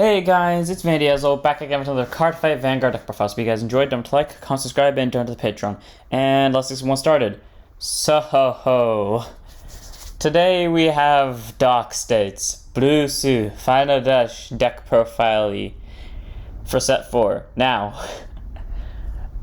Hey guys, it's Diabolos back again with another card fight Vanguard deck profile. So if you guys enjoyed, don't like, comment, subscribe, and turn to the Patreon. And let's get one started. So today we have Dark States, Blue Su, Final Dash deck profile for set 4. Now,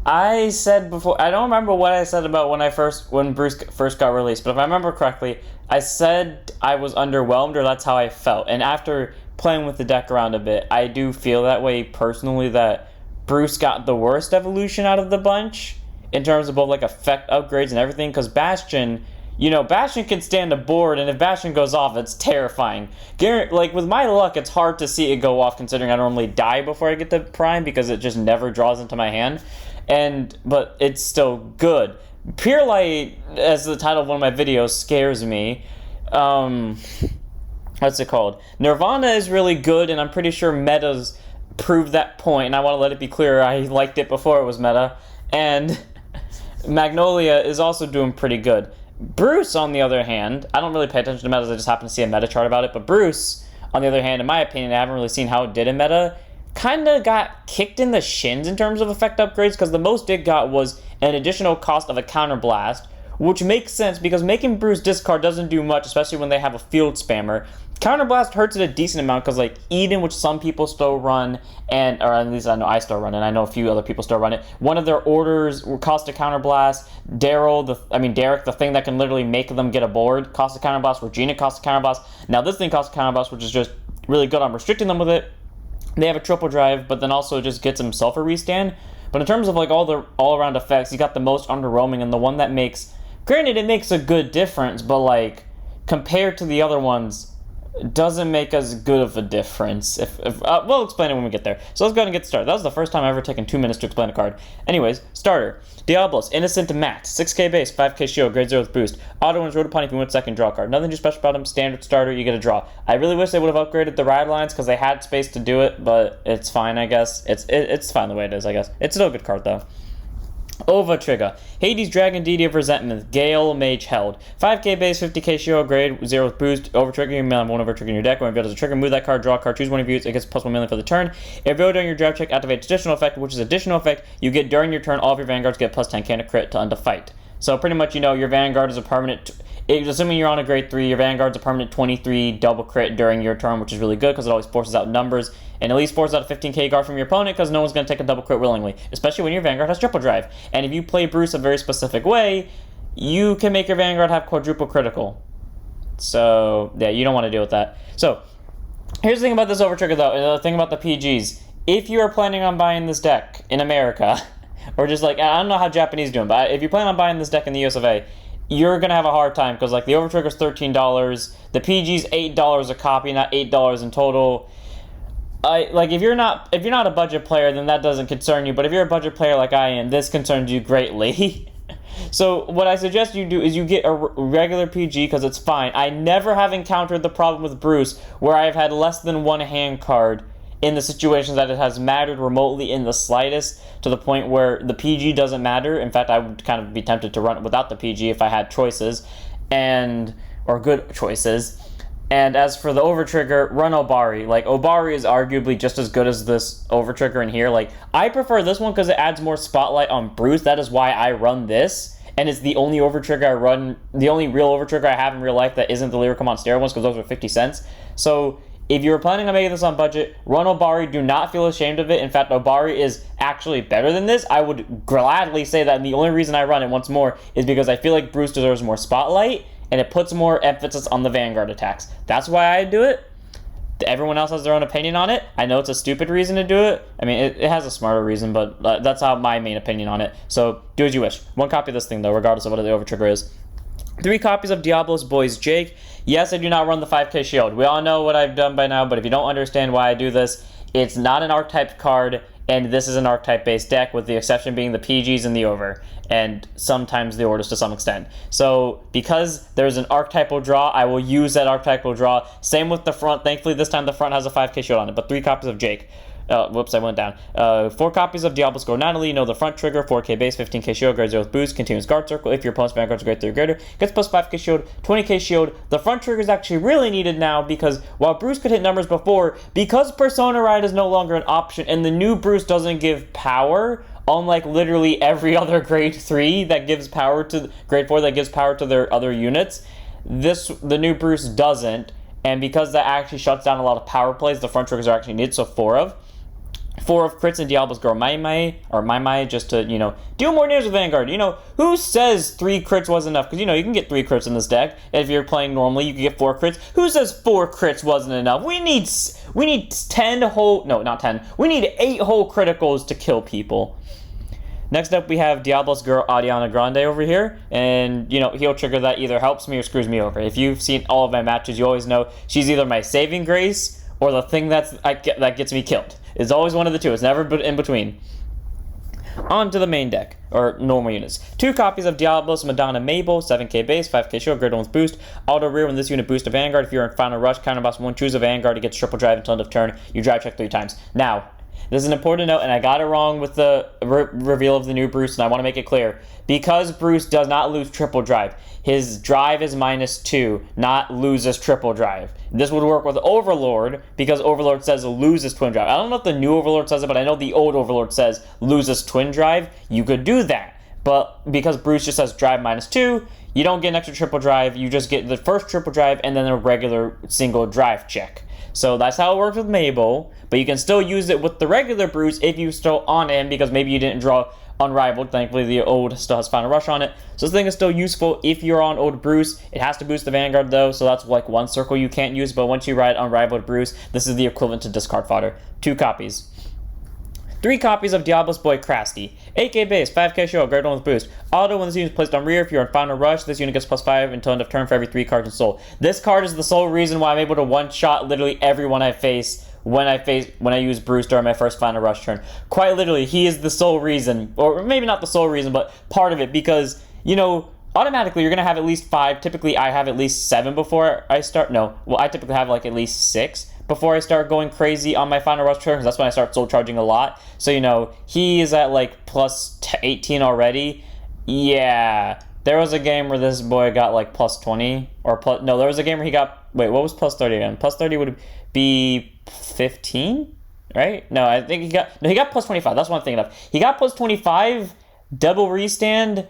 I said before, I don't remember what I said about when Bruce first got released, but if I remember correctly, I said I was underwhelmed, or that's how I felt. And after playing with the deck around a bit, I do feel that way personally, that Bruce got the worst evolution out of the bunch in terms of both like effect upgrades and everything, because Bastion, Bastion can stand a board, and if Bastion goes off, it's terrifying. Like, with my luck, it's hard to see it go off, considering I normally die before I get to Prime, because it just never draws into my hand. But it's still good. Pure Light, as the title of one of my videos, scares me. What's it called? Nirvana is really good, and I'm pretty sure meta's proved that point, and I want to let it be clear, I liked it before it was meta. And Magnolia is also doing pretty good. Bruce, on the other hand, I don't really pay attention to metas, I just happen to see a meta chart about it, but Bruce, on the other hand, in my opinion, I haven't really seen how it did in meta, kind of got kicked in the shins in terms of effect upgrades, because the most it got was an additional cost of a counterblast, which makes sense because making Bruce discard doesn't do much, especially when they have a field spammer. Counterblast hurts it a decent amount because, like, Eden, which some people still run, or at least I know I still run it, and I know a few other people still run it, one of their orders cost a counterblast. Deryck, the thing that can literally make them get a board, cost a counterblast. Regina costs a counterblast. Now this thing costs a counterblast, which is just really good. I'm restricting them with it. They have a triple drive, but then also just gets himself a restand. But in terms of like all around effects, he got the most underwhelming, and the one that makes, granted, it makes a good difference, but like compared to the other ones, doesn't make as good of a difference. We'll explain it when we get there. So let's go ahead and get started. That was the first time I've ever taken 2 minutes to explain a card. Anyways, starter. Diabolos, Innocent Matt, 6k base, 5k shield, grade 0 with boost. Auto wins road upon if you win second, draw a card. Nothing too special about him, standard starter, you get a draw. I really wish they would have upgraded the ride lines because they had space to do it, but it's fine, I guess. It's fine the way it is, I guess. It's still a good card, though. Ova Trigger, Hades Dragon, Deity of Resentment, Gallmageheld, 5k base, 50k shield, grade 0 with boost. Over trigger, you may have one over trigger in your deck. When revealed as a trigger, move that card, draw a card, choose one of you, it gets plus 1 million for the turn. If revealed during your draft check, activate additional effect, which is additional effect you get during your turn. All of your Vanguards get plus 10 can crit to fight. So pretty much, your Vanguard is a permanent, assuming you're on a grade 3, your Vanguard's a permanent 23 double crit during your turn, which is really good because it always forces out numbers, and at least forces out a 15k guard from your opponent because no one's going to take a double crit willingly, especially when your Vanguard has triple drive. And if you play Bruce a very specific way, you can make your Vanguard have quadruple critical. So, yeah, you don't want to deal with that. So, here's the thing about this Overtrigger, though, the thing about the PGs. If you are planning on buying this deck in America, or just like, I don't know how Japanese do it, but if you plan on buying this deck in the US of A, you're going to have a hard time, because like the Overtrigger's $13, the PG's $8 a copy, not $8 in total. If you're not a budget player, then that doesn't concern you, but if you're a budget player like I am, this concerns you greatly. So what I suggest you do is you get a regular PG, because it's fine. I never have encountered the problem with Bruce where I've had less than one hand card in the situations that it has mattered remotely in the slightest, to the point where the PG doesn't matter. In fact, I would kind of be tempted to run it without the PG if I had choices, or good choices. And as for the Overtrigger, run Obari. Like, Obari is arguably just as good as this Overtrigger in here. Like, I prefer this one because it adds more spotlight on Bruce. That is why I run this. And it's the only Overtrigger I run, the only real Overtrigger I have in real life that isn't the Lyric on Stereo ones, because those are 50 cents. So if you're planning on making this on budget, run Obari. Do not feel ashamed of it. In fact, Obari is actually better than this. I would gladly say that, and the only reason I run it once more is because I feel like Bruce deserves more spotlight, and it puts more emphasis on the Vanguard attacks. That's why I do it. Everyone else has their own opinion on it. I know it's a stupid reason to do it. I mean, it has a smarter reason, but that's how my main opinion on it. So do as you wish. One copy of this thing, though, regardless of what the Overtrigger is. 3 copies of Diabolos Boys Jake. Yes, I do not run the 5k shield. We all know what I've done by now, but if you don't understand why I do this, it's not an archetype card, and this is an archetype-based deck, with the exception being the PGs and the Over, and sometimes the Orders to some extent. So, because there's an archetypal draw, I will use that archetypal draw. Same with the front. Thankfully, this time the front has a 5k shield on it, but 3 copies of Jake. Whoops, I went down. 4 copies of Diabolos Girl Natalia. The front trigger, 4k base, 15k shield, grade 0 with boost, continuous guard circle. If your opponent's vanguard's grade 3 or greater, gets plus 5k shield, 20k shield. The front trigger is actually really needed now because while Bruce could hit numbers before, because Persona Ride is no longer an option and the new Bruce doesn't give power, unlike literally every other grade 3 that gives power to grade 4 that gives power to their other units, the new Bruce doesn't. And because that actually shuts down a lot of power plays, the front triggers are actually needed. So 4 of crits in Diabolos Girl Maimai, just to, deal more damage with Vanguard. Who says 3 crits was enough? Because, you can get 3 crits in this deck. If you're playing normally, you can get 4 crits. Who says 4 crits wasn't enough? We need 10 whole, no, not 10. We need 8 whole criticals to kill people. Next up, we have Diabolos Girl Arianna Grande over here, and, he'll trigger that either helps me or screws me over. If you've seen all of my matches, you always know she's either my saving grace or the thing that gets me killed. It's always one of the two. It's never in between. On to the main deck, or normal units. 2 copies of Diabolos Madonna Mabel, 7k base, 5k shield, grade 1 with boost. Auto rear when this unit boosts a Vanguard. If you're in Final Rush, counterboss 1, choose a Vanguard. It gets triple drive until end of turn. You drive check 3 times. Now, this is an important note, and I got it wrong with the reveal of the new Bruce, and I want to make it clear. Because Bruce does not lose triple drive, his drive is -2, not loses triple drive. This would work with Overlord, because Overlord says loses twin drive. I don't know if the new Overlord says it, but I know the old Overlord says loses twin drive. You could do that. But because Bruce just says drive -2, you don't get an extra triple drive. You just get the first triple drive and then a regular single drive check. So that's how it works with Mabel, but you can still use it with the regular Bruce if you still on him, because maybe you didn't draw Unrivaled. Thankfully, the old still has Final Rush on it. So this thing is still useful if you're on old Bruce. It has to boost the Vanguard, though, so that's like one circle you can't use, but once you ride Unrivaled Bruce, this is the equivalent to discard fodder. 2 copies. 3 copies of Diabolos Boy Crasty. 8k base, 5k shield, grade 1 with boost. Auto when this unit is placed on rear. If you're in Final Rush, this unit gets +5 until end of turn for every 3 cards in Soul. This card is the sole reason why I'm able to one-shot literally everyone I face when I use Bruce during my first Final Rush turn. Quite literally, he is the sole reason, or maybe not the sole reason, but part of it, because, automatically you're going to have at least 5. Typically, I have at least 7 before I start. No, well, I typically have like at least 6 before I start going crazy on my Final Rush turn, because that's when I start soul charging a lot. So, he is at like plus 18 already. Yeah, there was a game where this boy got like plus 20, no, there was a game where he got, wait, what was plus 30 again? Plus 30 would be 15, right? No, I think he got plus 25. That's what I'm thinking of. He got plus 25, double restand.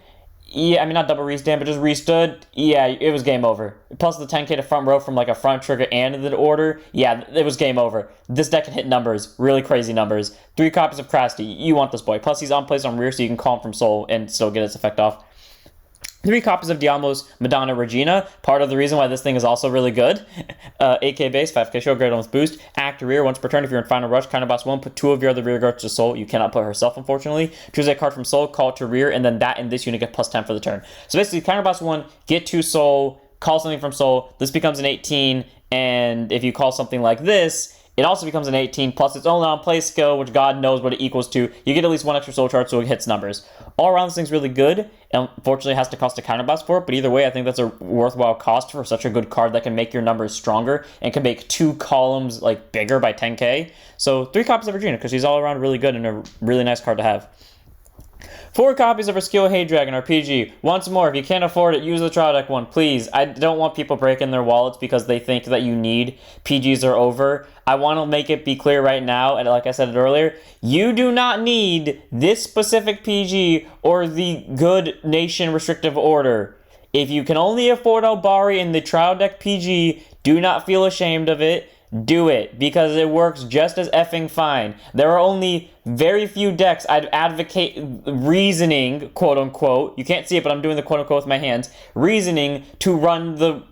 Yeah, I mean, not double restand, but just restood. Yeah, it was game over. Plus the 10k to front row from like a front trigger and the order. Yeah, it was game over. This deck can hit numbers, really crazy numbers. 3 copies of Crasty. You want this boy. Plus he's on place on rear, so you can call him from soul and still get its effect off. 3 copies of Diabolos Madonna Regina. Part of the reason why this thing is also really good. 8k base, 5k shield, grade 1 with boost. Act rear once per turn. If you're in Final Rush, counterboss 1, put 2 of your other rear guards to soul. You cannot put herself, unfortunately. Choose a card from soul, call it to rear, and then that and this unit get plus 10 for the turn. So basically, counterboss 1, get 2 soul, call something from soul. This becomes an 18, and if you call something like this, it also becomes an 18, plus its own on-play skill, which God knows what it equals to. You get at least 1 extra soul charge, so it hits numbers. All around, this thing's really good. Unfortunately, it has to cost a counterboss for it, but either way, I think that's a worthwhile cost for such a good card that can make your numbers stronger and can make 2 columns like bigger by 10k. So 3 copies of Regina, because she's all around really good and a really nice card to have. 4 copies of her skill Hey Dragon RPG. Once more, if you can't afford it, use the trial deck one, please. I don't want people breaking their wallets because they think that you need PGs are over. I want to make it be clear right now, and like I said earlier, you do not need this specific PG or the good nation restrictive order. If you can only afford Albari in the trial deck PG, do not feel ashamed of it. Do it, because it works just as effing fine. There are only very few decks I'd advocate reasoning, quote unquote. You can't see it, but I'm doing the quote unquote with my hands. Reasoning to run the,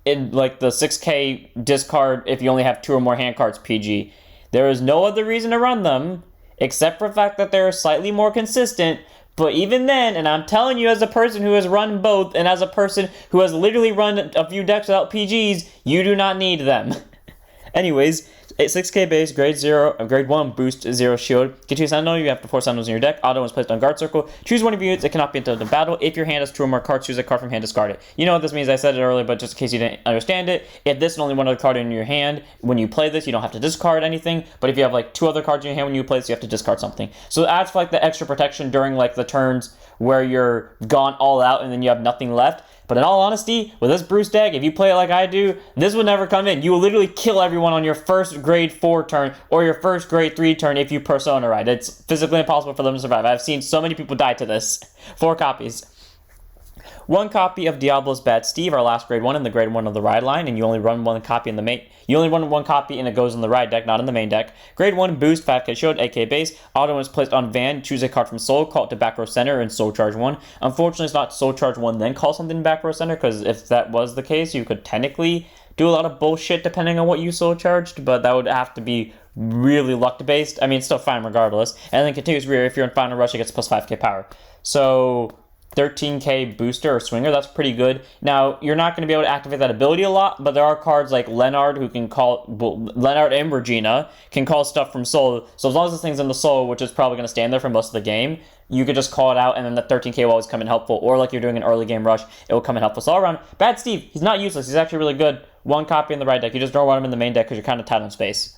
in the 6k discard if you only have 2 or more hand cards PG. There is no other reason to run them, except for the fact that they're slightly more consistent. But even then, and I'm telling you as a person who has run both, and as a person who has literally run a few decks without PGs, you do not need them. Anyways, 6k base, grade 0, grade 1 boost 0 shield. Get 2 Sentinel, you have 4 Sentinels in your deck. Auto is placed on guard circle. Choose one of your units, it cannot be entered into battle. If your hand has 2 or more cards, choose a card from hand, discard it. You know what this means, I said it earlier, but just in case you didn't understand it, if this is only one other card in your hand, when you play this, you don't have to discard anything, but if you have like 2 other cards in your hand when you play this, you have to discard something. So it adds for like the extra protection during like the turns where you're gone all out and then you have nothing left. But in all honesty, with this Bruce deck, if you play it like I do, this would never come in. You will literally kill everyone on your first grade 4 turn or your first grade 3 turn if you Persona Ride. It's physically impossible for them to survive. I've seen so many people die to this. 4 copies. 1 copy of Diabolos Bad Steve, our last grade 1 in the grade 1 of the Ride line, and you only run 1 copy in the main. You only run 1 copy and it goes in the Ride deck, not in the main deck. Grade 1 boost, 5k shield, 8k base. Auto is placed on Van. Choose a card from Soul, call it to back row center, and Soul Charge 1. Unfortunately, it's not Soul Charge 1, then call something back row center, because if that was the case, you could technically do a lot of bullshit depending on what you Soul Charged, but that would have to be really luck based. I mean, it's still fine regardless. And then continuous rear, if you're in final rush, it gets plus 5k power. So 13k booster or swinger, that's pretty good. Now, you're not going to be able to activate that ability a lot, but there are cards like Lenard who can call, well, Lenard and Regina can call stuff from Soul. So as long as this thing's in the Soul, which is probably going to stand there for most of the game, you could just call it out and then the 13k will always come in helpful. Or like you're doing an early game rush, it will come in helpful. So all around, Bad Steve, he's not useless. He's actually really good. 1 copy in the right deck. You just don't run him in the main deck because you're kind of tight on space.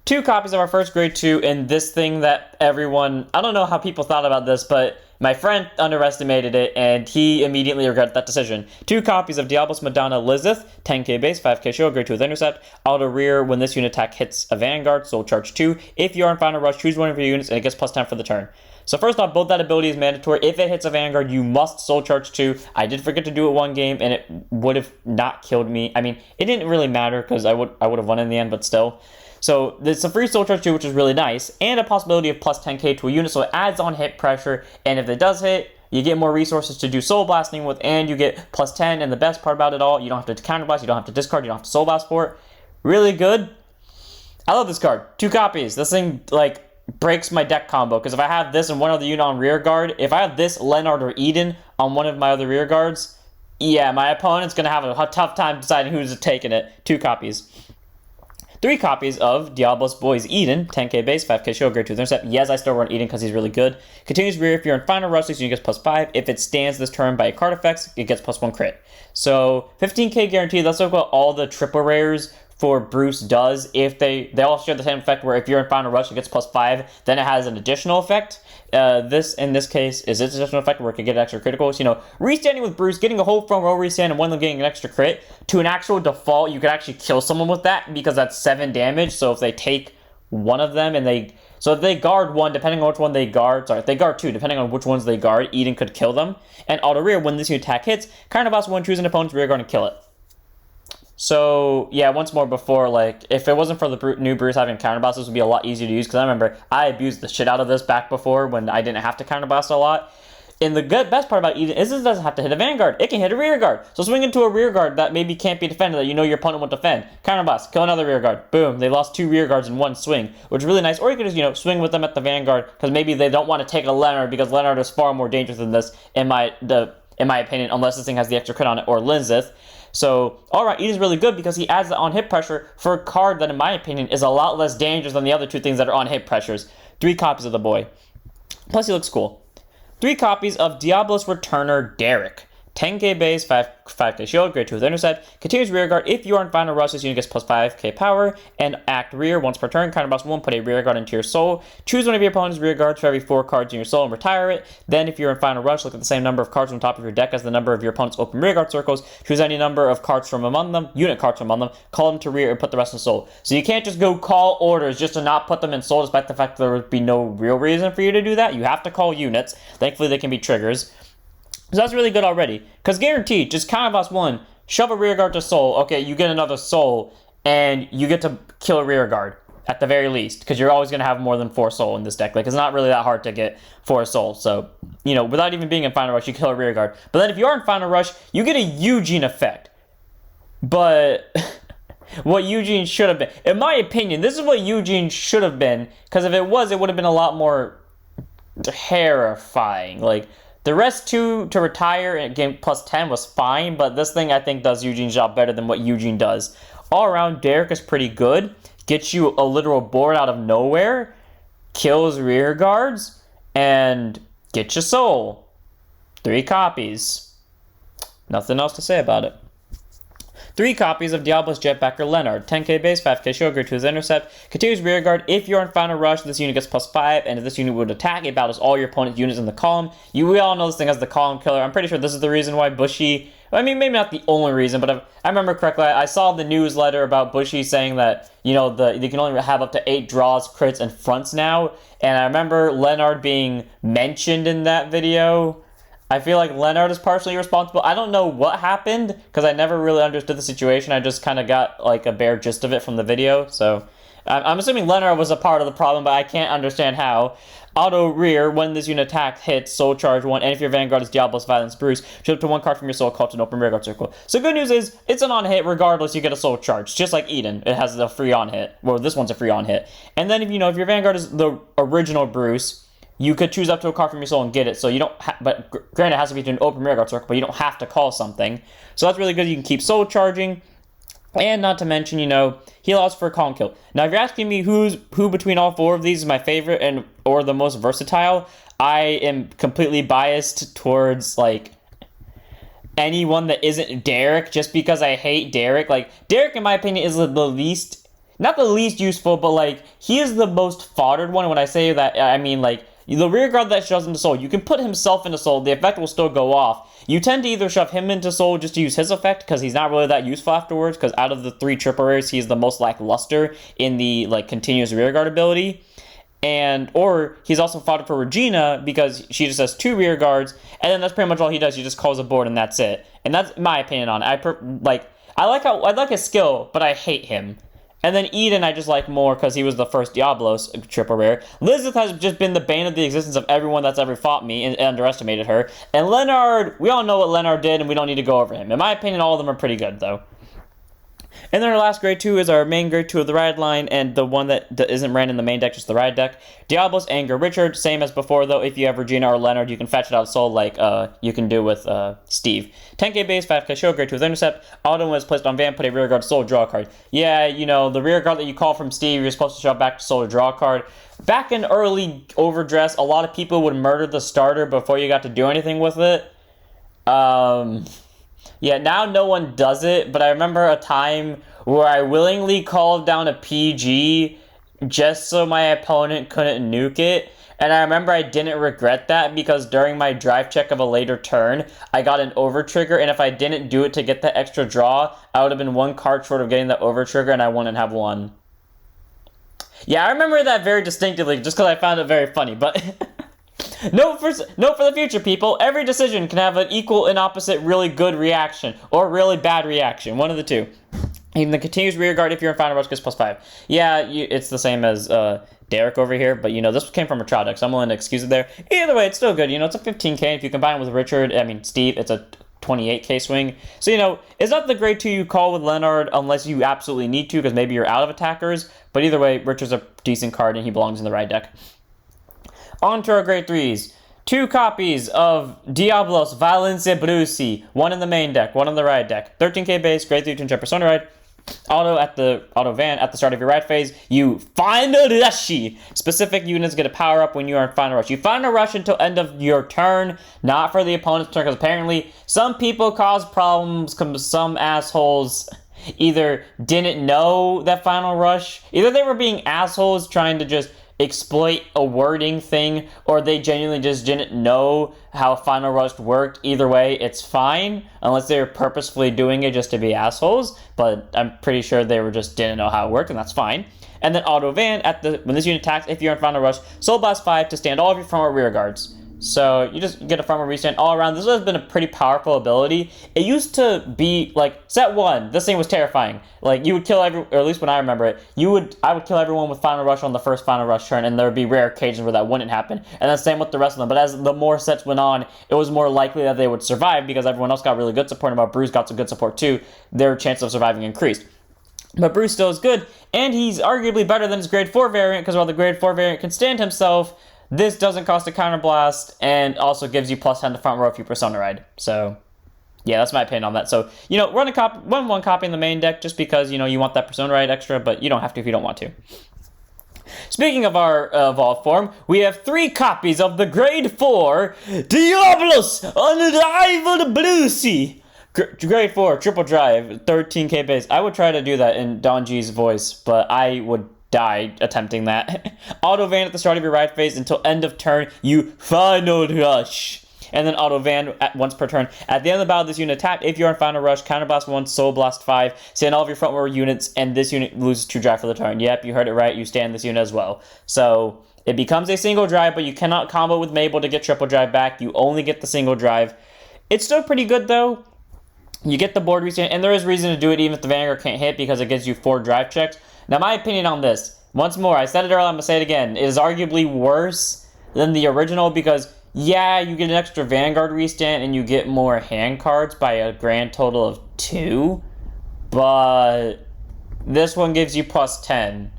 2 copies of our first grade 2 in this thing that everyone, I don't know how people thought about this, but my friend underestimated it and he immediately regretted that decision. 2 copies of Diabolos Madonna Listh, 10k base, 5k shield, grade 2 with intercept. Auto rear when this unit attack hits a Vanguard, Soul Charge 2. If you are in final rush, choose one of your units and it gets plus 10 for the turn. So first off, both that ability is mandatory. If it hits a Vanguard, you must Soul Charge 2. I did forget to do it 1 game and it would have not killed me. I mean, it didn't really matter because I would have won in the end, but still. So it's a free Soul Charge 2, which is really nice, and a possibility of plus 10k to a unit, so it adds on hit pressure, and if it does hit, you get more resources to do Soul Blasting with, and you get plus 10, and the best part about it all, you don't have to counterblast, you don't have to discard, you don't have to Soul Blast for it. Really good. I love this card. 2 copies. This thing, like, breaks my deck combo, because if I have this and one other unit on rear guard, if I have this, Lenard, or Eden on one of my other rear guards, yeah, my opponent's going to have a tough time deciding who's taking it. 2 copies. 3 copies of Diabolos Boys Eden, 10k base, 5k shield, grade 2 intercept. Yes, I still run Eden because he's really good. Continues rear if you're in final rush, so you get plus 5. If it stands this turn by card effects, it gets plus 1 crit. So 15k guaranteed. Let's look at all the triple rares for Bruce does. If they all share the same effect where if you're in final rush, it gets plus 5. Then it has an additional effect. This, in this case, is its additional effect where it can get extra criticals. You know, restanding with Bruce, getting a whole front row restand and one of them getting an extra crit to an actual default, you could actually kill someone with that because that's 7 damage. So if they take one of them and if they guard 1, depending on which one they guard, if they guard 2, depending on which ones they guard, Eden could kill them. And auto rear, when this new attack hits, kind of boss 1, choose an opponent's rear guard and kill it. So, yeah, once more before, like, if it wasn't for the new Bruce having counterblast, this would be a lot easier to use, because I remember I abused the shit out of this back before when I didn't have to counterblast a lot. And the best part about Eden is this doesn't have to hit a Vanguard. It can hit a rear guard. So swing into a rear guard that maybe can't be defended, that you know your opponent won't defend. Counterblast, kill another rear guard. Boom, they lost 2 rear guards in 1 swing, which is really nice. Or you could just, swing with them at the Vanguard, because maybe they don't want to take a Lenard, because Lenard is far more dangerous than this, in my opinion, unless this thing has the extra crit on it, or Listh. So, alright, Eden's really good because he adds the on-hit pressure for a card that, in my opinion, is a lot less dangerous than the other 2 things that are on-hit pressures. 3 copies of the boy. Plus, he looks cool. 3 copies of Diabolos Returner Deryck. 10k base, 5k shield, grade 2 with intercept. Continues rear guard. If you are in final rush, this unit gets plus 5k power. And act rear once per turn. Counterblast 1, put a rear guard into your soul. Choose one of your opponent's rear guards for every 4 cards in your soul and retire it. Then if you're in final rush, look at the same number of cards on top of your deck as the number of your opponent's open rear guard circles. Choose any number of cards from among them, unit cards from among them, call them to rear and put the rest in soul. So you can't just go call orders just to not put them in soul, despite the fact that there would be no real reason for you to do that. You have to call units. Thankfully, they can be triggers. So that's really good already. Because guaranteed, just counterblast 1, shove a rear guard to soul. Okay, you get another soul, and you get to kill a rear guard, at the very least. Because you're always going to have more than 4 soul in this deck. Like, it's not really that hard to get 4 soul. So, without even being in final rush, you kill a rear guard. But then if you are in final rush, you get a Eugene effect. But what Eugene should have been. In my opinion, this is what Eugene should have been. Because if it was, it would have been a lot more terrifying. Like, the rest 2 to retire and game plus 10 was fine, but this thing I think does Eugene's job better than what Eugene does. all around, Deryck is pretty good. Gets you a literal board out of nowhere, kills rear guards, and gets your soul. 3 copies. Nothing else to say about it. 3 copies of Diabolos, Jetbacker, Lenard. 10k base, 5k shield, grade 2 is intercept. Continues rear guard. If you're in final rush, this unit gets +5, and if this unit would attack, it battles all your opponent's units in the column. We all know this thing as the column killer. I'm pretty sure this is the reason why Bushy... I mean, maybe not the only reason, but if I remember correctly, I saw the newsletter about Bushy saying that, you know, you can only have up to 8 draws, crits, and fronts now. And I remember Lenard being mentioned in that video. I feel like Lenard is partially responsible. I don't know what happened, because I never really understood the situation. I just kind of got, like, a bare gist of it from the video. So, I'm assuming Lenard was a part of the problem, but I can't understand how. Auto rear, when this unit attack hits, soul charge 1, and if your vanguard is Diabolos, Violence, Bruce, shoot up to 1 card from your soul called to an open rear guard circle. So good news is, it's an on-hit regardless, you get a soul charge. Just like Eden, it has a free on-hit. Well, this one's a free on-hit. And then, if your vanguard is the original Bruce, you could choose up to a card from your soul and get it, so you don't but granted it has to be to an open rear guard circle, but you don't have to call something. So that's really good, you can keep soul charging. And not to mention, he allows for a column kill. Now, if you're asking me who between all 4 of these is my favorite or the most versatile, I am completely biased towards, like, anyone that isn't Deryck, just because I hate Deryck. Like, Deryck, in my opinion, is the least, not the least useful, but, like, he is the most foddered one. When I say that, I mean, like, the rear guard that shoves into soul, you can put himself into soul, the effect will still go off. You tend to either shove him into soul just to use his effect, because he's not really that useful afterwards, because out of the 3 triple rares, he's the most lackluster in the, like, continuous rear guard ability. Or he's also fodder for Regina, because she just has 2 rear guards, and then that's pretty much all he does. He just calls a board, and that's it. And that's my opinion on it. I like his skill, but I hate him. And then Eden I just like more because he was the first Diabolos triple rare. Listh has just been the bane of the existence of everyone that's ever fought me and underestimated her. And Lenard, we all know what Lenard did and we don't need to go over him. In my opinion, all of them are pretty good though. And then our last grade 2 is our main grade 2 of the ride line, and the one that isn't ran in the main deck, just the ride deck. Diabolos, Anger, Richard, same as before though. If you have Regina or Lenard, you can fetch it out of soul like you can do with Steve. 10k base, 5k show, grade 2 with intercept. Auto when it's placed on van, put a rear guard soul, draw a card. Yeah, the rear guard that you call from Steve, you're supposed to shove back to soul to draw a card. Back in early Overdress, a lot of people would murder the starter before you got to do anything with it. Yeah, now no one does it, but I remember a time where I willingly called down a PG just so my opponent couldn't nuke it. And I remember I didn't regret that because during my drive check of a later turn, I got an over trigger, and if I didn't do it to get the extra draw, I would have been 1 card short of getting the over trigger and I wouldn't have won. Yeah, I remember that very distinctively just because I found it very funny, but... Note for the future, people. Every decision can have an equal and opposite really good reaction or really bad reaction. One of the two. Even the continuous rear guard if you're in final rush gets +5. Yeah, it's the same as Deryck over here, but this came from a trial deck, so I'm willing to excuse it there. Either way, it's still good. It's a 15k. If you combine it with Steve, it's a 28k swing. So, it's not the grade 2 you call with Lenard unless you absolutely need to, because maybe you're out of attackers. But either way, Richard's a decent card and he belongs in the right deck. On to our grade 3s. 2 copies of Diabolos, Violence, and Brucey. 1 in the main deck, 1 in the ride deck. 13k base, grade 3 to Persona ride. Auto van at the start of your ride phase. You final rushy. Specific units get a power up when you are in final rush. You final rush until end of your turn, not for the opponent's turn, because apparently some people cause problems. Some assholes either didn't know that final rush, either they were being assholes trying to just exploit a wording thing, or they genuinely just didn't know how Final Rush worked. Either way, it's fine, unless they were purposefully doing it just to be assholes, but I'm pretty sure they just didn't know how it worked, and that's fine. And then Auto Van, when this unit attacks, if you're in Final Rush, Soul Blast 5 to stand all of your front or rear guards. So you just get a front or rear stand all around. This has been a pretty powerful ability. It used to be, like, set 1, this thing was terrifying. Like, you would kill or at least when I remember it, I would kill everyone with Final Rush on the first Final Rush turn, and there would be rare occasions where that wouldn't happen. And then same with the rest of them. But as the more sets went on, it was more likely that they would survive because everyone else got really good support, and while Bruce got some good support too, their chance of surviving increased. But Bruce still is good, and he's arguably better than his grade 4 variant, because while the grade 4 variant can stand himself, this doesn't cost a counterblast, and also gives you +10 to front row if you Persona ride. So, Yeah, that's my opinion on that. So, run one copy in the main deck just because, you want that Persona Ride extra, but you don't have to if you don't want to. Speaking of our evolved form, we have 3 copies of the Grade 4 Diabolos Unrivaled Blue Sea. Grade 4, triple drive, 13k base. I would try to do that in Donji's voice, but I would die attempting that. Auto van at the start of your ride phase until end of turn, you final rush. And then auto van at once per turn. At the end of the battle, this unit tapped. If you're on final rush, counterblast 1, soul blast 5, stand all of your front row units, and this unit loses 2 drive for the turn. Yep, you heard it right. You stand this unit as well. So it becomes a single drive, but you cannot combo with Mabel to get triple drive back. You only get the single drive. It's still pretty good though. You get the board restand, and there is reason to do it even if the Vanguard can't hit because it gives you 4 drive checks. Now, my opinion on this, once more, I said it earlier, I'm going to say it again, it is arguably worse than the original because, yeah, you get an extra Vanguard restand and you get more hand cards by a grand total of 2, but this one gives you plus 10.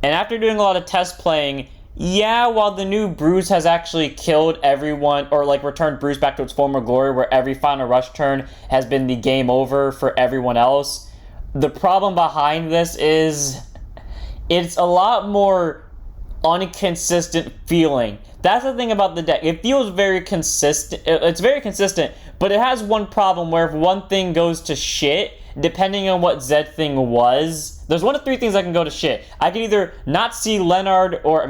And after doing a lot of test playing, yeah, while the new Bruce has actually killed everyone, or returned Bruce back to its former glory, where every final rush turn has been the game over for everyone else, the problem behind this is it's a lot more inconsistent feeling. That's the thing about the deck. It feels very consistent. It's very consistent, but it has one problem where if one thing goes to shit, depending on what Z thing was, there's 1 of 3 things that can go to shit. I can either not see Lenard, I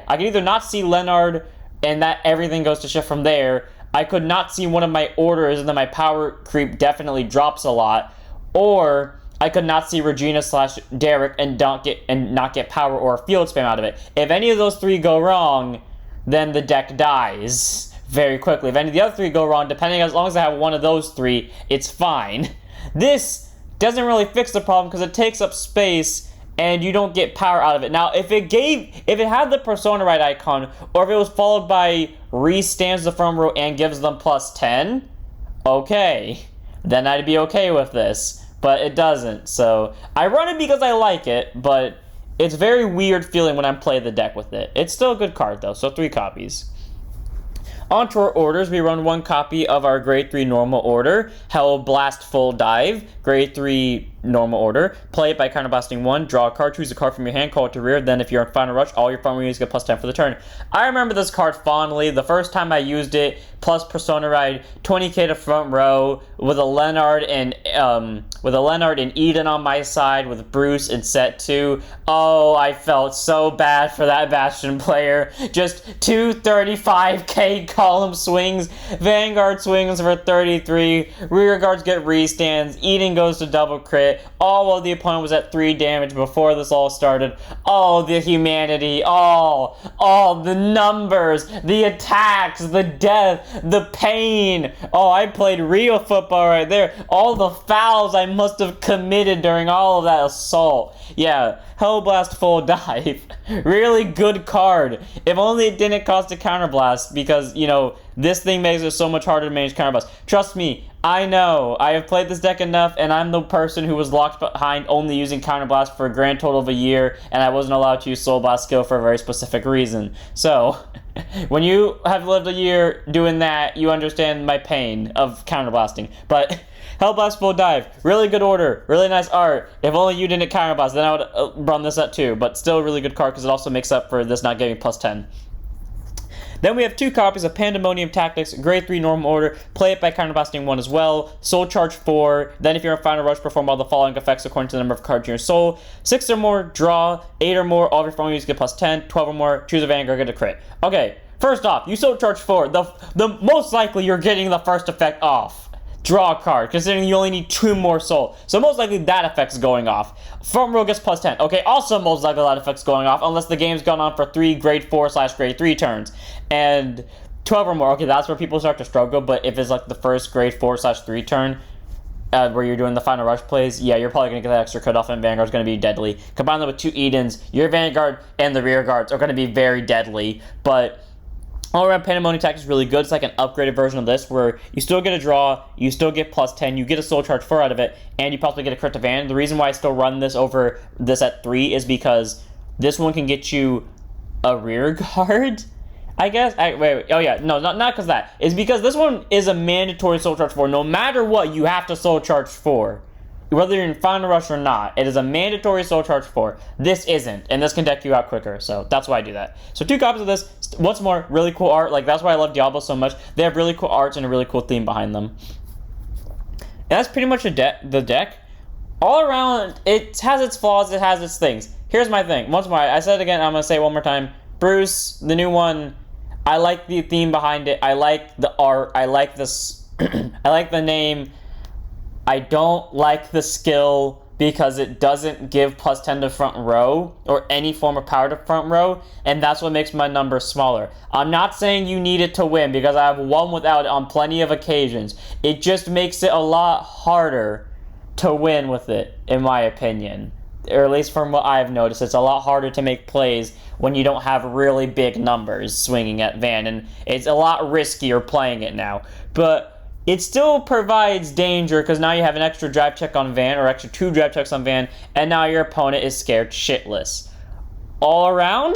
can either not see Lenard and that everything goes to shit from there. I could not see one of my orders and then my power creep definitely drops a lot. Or I could not see Regina / Deryck and not get power or field spam out of it. If any of those 3 go wrong, then the deck dies very quickly. If any of the other 3 go wrong, as long as I have one of those 3, it's fine. This doesn't really fix the problem because it takes up space and you don't get power out of it. Now, if it had the Persona Ride icon, or if it was followed by restands the front row and gives them plus 10, okay, then I'd be okay with this. But it doesn't, so I run it because I like it, but it's very weird feeling when I'm playing the deck with it. It's still a good card though, so 3 copies. On to our orders, we run 1 copy of our Grade 3 normal order, Hellblast Full Dive, Grade 3 normal order. Play it by counterblasting 1, draw a card, choose a card from your hand, call it to rear, then if you're on final rush, all your front row units get plus 10 for the turn. I remember this card fondly. The first time I used it, plus Persona Ride, 20k to front row, with a Lenard and Eden on my side, with Bruce in set 2. Oh, I felt so bad for that Bastion player. Just 2 35k column swings, Vanguard swings for 33, rear guards get restands, Eden goes to double crit, all while the opponent was at 3 damage before this all started. Oh, the humanity, all the numbers, the attacks, the death, the pain. Oh, I played real football right there. All the fouls I must have committed during all of that assault. Yeah, Hellblast Full Dive. Really good card. If only it didn't cost a counterblast, because, this thing makes it so much harder to manage counterblast. Trust me, I know. I have played this deck enough, and I'm the person who was locked behind only using counterblast for a grand total of a year, and I wasn't allowed to use Soul Blast skill for a very specific reason. So, when you have lived a year doing that, you understand my pain of counterblasting. But Hellblast Full Dive, really good order, really nice art. If only you didn't counterblast, then I would run this up too. But still a really good card because it also makes up for this not getting plus 10. Then we have 2 copies of Pandemonium Tactics, Grade 3 normal order. Play it by counterblasting 1 as well. Soul charge 4. Then if you're in final rush, perform all the following effects according to the number of cards in your soul. 6 or more, draw. 8 or more, all of your front units get plus 10. 12 or more, choose a Vanguard, get a crit. Okay, first off, you soul charge 4. The most likely you're getting the first effect off. Draw a card, considering you only need 2 more soul. So most likely that effect's going off. Front row gets plus 10. Okay, also most likely that effect's going off, unless the game's gone on for 3 grade 4 / grade 3 turns. And 12 or more, okay, that's where people start to struggle, but if it's the first grade 4 / 3 turn, where you're doing the final rush plays, yeah, you're probably going to get that extra cut off, and Vanguard's going to be deadly. Combine that with 2 Edens, your Vanguard and the rear guards are going to be very deadly, but all around, Pandemonium Tactics is really good. It's like an upgraded version of this, where you still get a draw, you still get plus 10, you get a soul charge 4 out of it, and you possibly get a crit to Van. The reason why I still run this over this at 3 is because this one can get you a rear guard. I guess, wait, oh yeah, no, not because that. It's because this one is a mandatory soul charge 4. No matter what, you have to soul charge 4. Whether you're in Final Rush or not, it is a mandatory soul charge 4. This isn't, and this can deck you out quicker, so that's why I do that. So 2 copies of this. What's more, really cool art. Like, that's why I love Diabolos so much. They have really cool arts and a really cool theme behind them. And that's pretty much the deck. All around, it has its flaws, it has its things. Here's my thing. Once more, I said it again, I'm going to say it one more time. Bruce, the new one, I like the theme behind it. I like the art. I like this. I like the name. I don't like the skill because it doesn't give +10 to front row or any form of power to front row, and that's what makes my number smaller. I'm not saying you need it to win because I have won without it on plenty of occasions. It just makes it a lot harder to win with it, in my opinion. Or at least from what I've noticed, it's a lot harder to make plays when you don't have really big numbers swinging at Van, and it's a lot riskier playing it now. But it still provides danger because now you have an extra drive check on Van, or extra 2 drive checks on Van, and now your opponent is scared shitless. All around,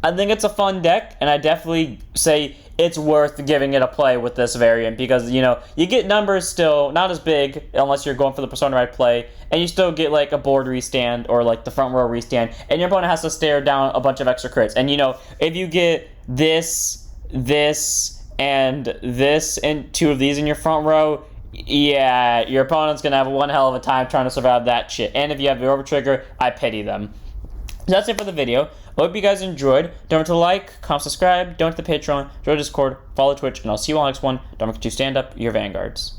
I think it's a fun deck, and I definitely say it's worth giving it a play with this variant because, you know, you get numbers still, not as big unless you're going for the Persona Ride play, and you still get, like, a board restand or, like, the front row restand, and your opponent has to stare down a bunch of extra crits. And, you know, if you get this, and 2 of these in your front row, yeah, your opponent's gonna have one hell of a time trying to survive that shit. And if you have the over trigger, I pity them. So that's it for the video. I hope you guys enjoyed. Don't forget to like, comment, subscribe, donate to the Patreon, join Discord, follow Twitch, and I'll see you on the next one. Don't forget to stand up your vanguards.